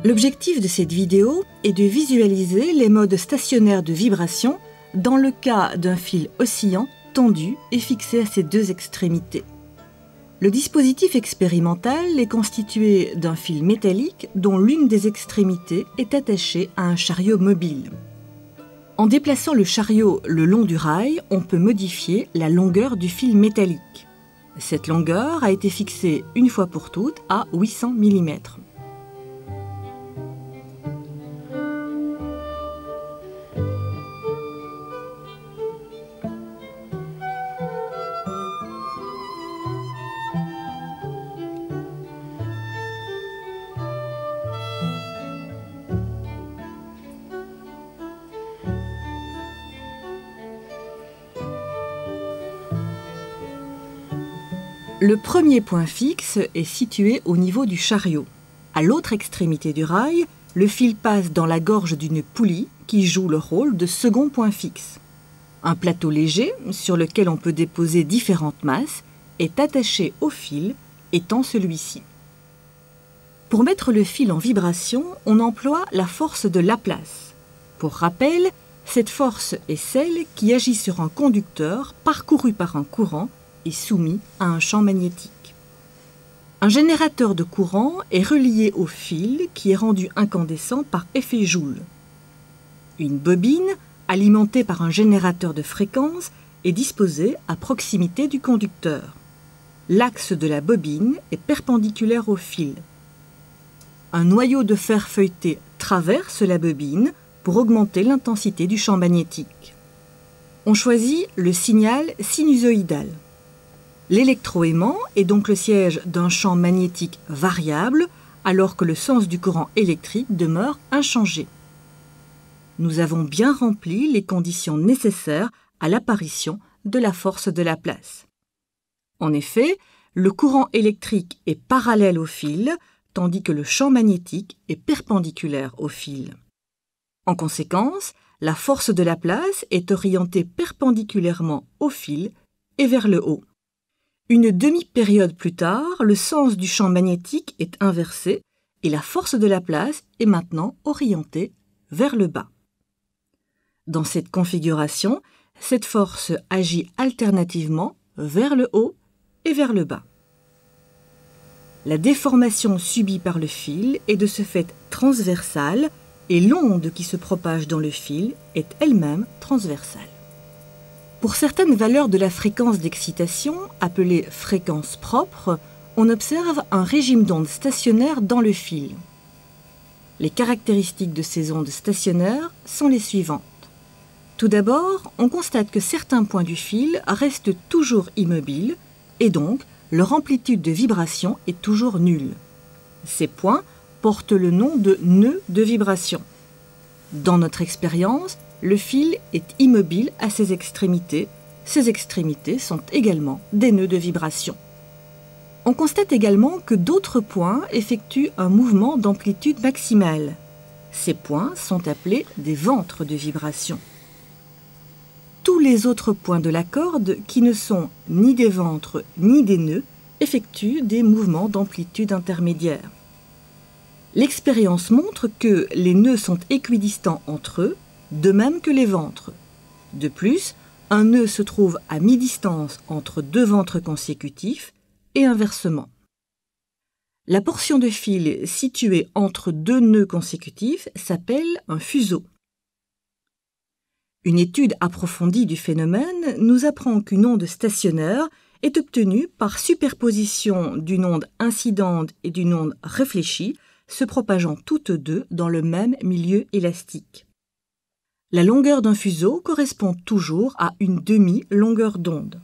L'objectif de cette vidéo est de visualiser les modes stationnaires de vibration dans le cas d'un fil oscillant, tendu et fixé à ses deux extrémités. Le dispositif expérimental est constitué d'un fil métallique dont l'une des extrémités est attachée à un chariot mobile. En déplaçant le chariot le long du rail, on peut modifier la longueur du fil métallique. Cette longueur a été fixée une fois pour toutes à 800 mm. Le premier point fixe est situé au niveau du chariot. À l'autre extrémité du rail, le fil passe dans la gorge d'une poulie qui joue le rôle de second point fixe. Un plateau léger, sur lequel on peut déposer différentes masses, est attaché au fil, étant celui-ci. Pour mettre le fil en vibration, on emploie la force de Laplace. Pour rappel, cette force est celle qui agit sur un conducteur parcouru par un courant et soumis à un champ magnétique. Un générateur de courant est relié au fil qui est rendu incandescent par effet Joule. Une bobine, alimentée par un générateur de fréquence, est disposée à proximité du conducteur. L'axe de la bobine est perpendiculaire au fil. Un noyau de fer feuilleté traverse la bobine pour augmenter l'intensité du champ magnétique. On choisit le signal sinusoïdal. L'électroaimant est donc le siège d'un champ magnétique variable, alors que le sens du courant électrique demeure inchangé. Nous avons bien rempli les conditions nécessaires à l'apparition de la force de Laplace. En effet, le courant électrique est parallèle au fil, tandis que le champ magnétique est perpendiculaire au fil. En conséquence, la force de Laplace est orientée perpendiculairement au fil et vers le haut. Une demi-période plus tard, le sens du champ magnétique est inversé et la force de Laplace est maintenant orientée vers le bas. Dans cette configuration, cette force agit alternativement vers le haut et vers le bas. La déformation subie par le fil est de ce fait transversale et l'onde qui se propage dans le fil est elle-même transversale. Pour certaines valeurs de la fréquence d'excitation, appelée fréquence propre, on observe un régime d'ondes stationnaires dans le fil. Les caractéristiques de ces ondes stationnaires sont les suivantes. Tout d'abord, on constate que certains points du fil restent toujours immobiles et donc leur amplitude de vibration est toujours nulle. Ces points portent le nom de nœuds de vibration. Dans notre expérience, le fil est immobile à ses extrémités. Ces extrémités sont également des nœuds de vibration. On constate également que d'autres points effectuent un mouvement d'amplitude maximale. Ces points sont appelés des ventres de vibration. Tous les autres points de la corde, qui ne sont ni des ventres ni des nœuds, effectuent des mouvements d'amplitude intermédiaire. L'expérience montre que les nœuds sont équidistants entre eux, de même que les ventres. De plus, un nœud se trouve à mi-distance entre deux ventres consécutifs et inversement. La portion de fil située entre deux nœuds consécutifs s'appelle un fuseau. Une étude approfondie du phénomène nous apprend qu'une onde stationnaire est obtenue par superposition d'une onde incidente et d'une onde réfléchie, se propageant toutes deux dans le même milieu élastique. La longueur d'un fuseau correspond toujours à une demi-longueur d'onde.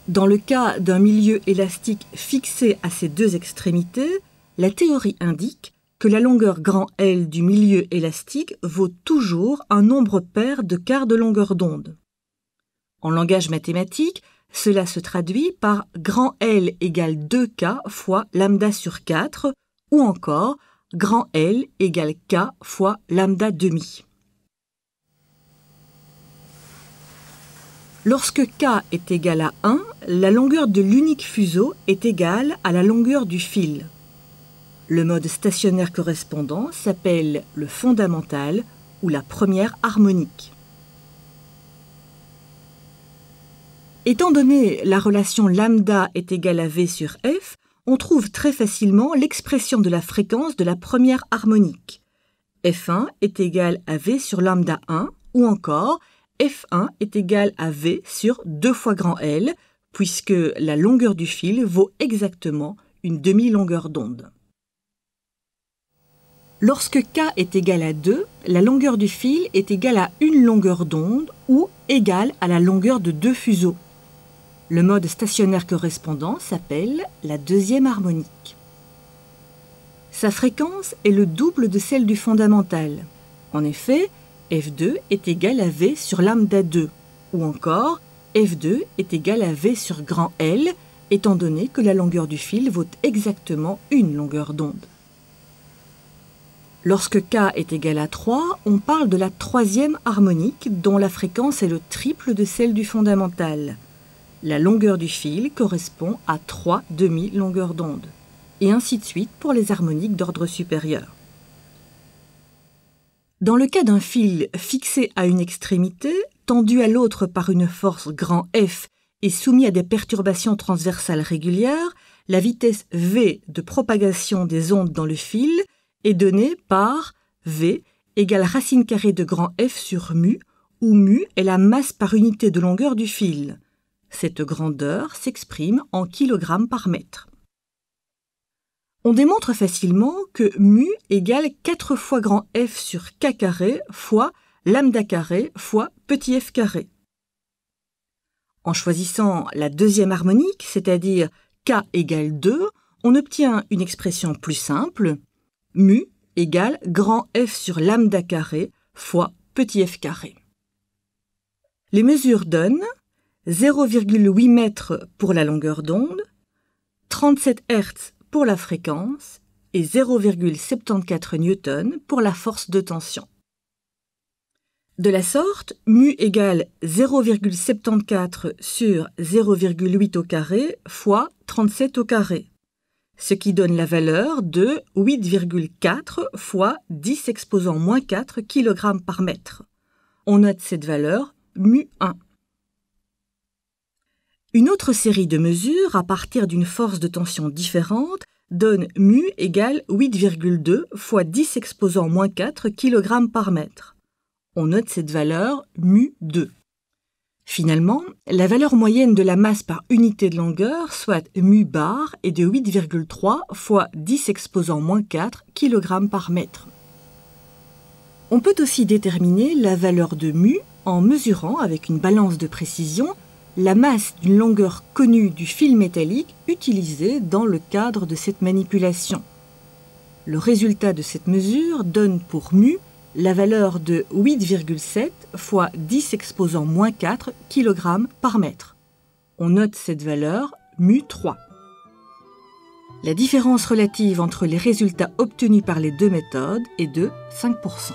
Dans le cas d'un milieu élastique fixé à ses deux extrémités, la théorie indique que la longueur grand L du milieu élastique vaut toujours un nombre pair de quarts de longueur d'onde. En langage mathématique, cela se traduit par grand L égale 2K fois lambda sur 4 ou encore grand L égale K fois lambda demi. Lorsque K est égal à 1, la longueur de l'unique fuseau est égale à la longueur du fil. Le mode stationnaire correspondant s'appelle le fondamental ou la première harmonique. Étant donné la relation lambda est égale à V sur F, on trouve très facilement l'expression de la fréquence de la première harmonique. F1 est égal à V sur lambda 1 ou encore F1 est égal à V sur 2 fois grand L puisque la longueur du fil vaut exactement une demi-longueur d'onde. Lorsque K est égal à 2, la longueur du fil est égale à une longueur d'onde ou égale à la longueur de 2 fuseaux. Le mode stationnaire correspondant s'appelle la deuxième harmonique. Sa fréquence est le double de celle du fondamental. En effet, F2 est égal à V sur lambda 2, ou encore F2 est égal à V sur grand L, étant donné que la longueur du fil vaut exactement une longueur d'onde. Lorsque K est égal à 3, on parle de la troisième harmonique dont la fréquence est le triple de celle du fondamental. La longueur du fil correspond à 3 demi-longueurs d'onde, et ainsi de suite pour les harmoniques d'ordre supérieur. Dans le cas d'un fil fixé à une extrémité, tendu à l'autre par une force grand F et soumis à des perturbations transversales régulières, la vitesse V de propagation des ondes dans le fil est donnée par V égale racine carrée de grand F sur mu, où mu est la masse par unité de longueur du fil. Cette grandeur s'exprime en kg par mètre. On démontre facilement que mu égale 4 fois grand F sur K carré fois lambda carré fois petit f carré. En choisissant la deuxième harmonique, c'est-à-dire K égale 2, on obtient une expression plus simple, mu égale grand F sur lambda carré fois petit f carré. Les mesures donnent 0,8 mètres pour la longueur d'onde, 37 Hz pour la fréquence et 0,74 newton pour la force de tension. De la sorte, mu égale 0,74 sur 0,8 au carré fois 37 au carré, ce qui donne la valeur de 8,4 fois 10 exposant moins 4 kg par mètre. On note cette valeur mu1. Une autre série de mesures à partir d'une force de tension différente donne mu égale 8,2 fois 10 exposant moins 4 kg par mètre. On note cette valeur mu2. Finalement, la valeur moyenne de la masse par unité de longueur, soit mu bar, est de 8,3 fois 10 exposant moins 4 kg par mètre. On peut aussi déterminer la valeur de mu en mesurant avec une balance de précision la masse d'une longueur connue du fil métallique utilisé dans le cadre de cette manipulation. Le résultat de cette mesure donne pour mu la valeur de 8,7 fois 10 exposant moins 4 kg par mètre. On note cette valeur mu3. La différence relative entre les résultats obtenus par les deux méthodes est de 5%.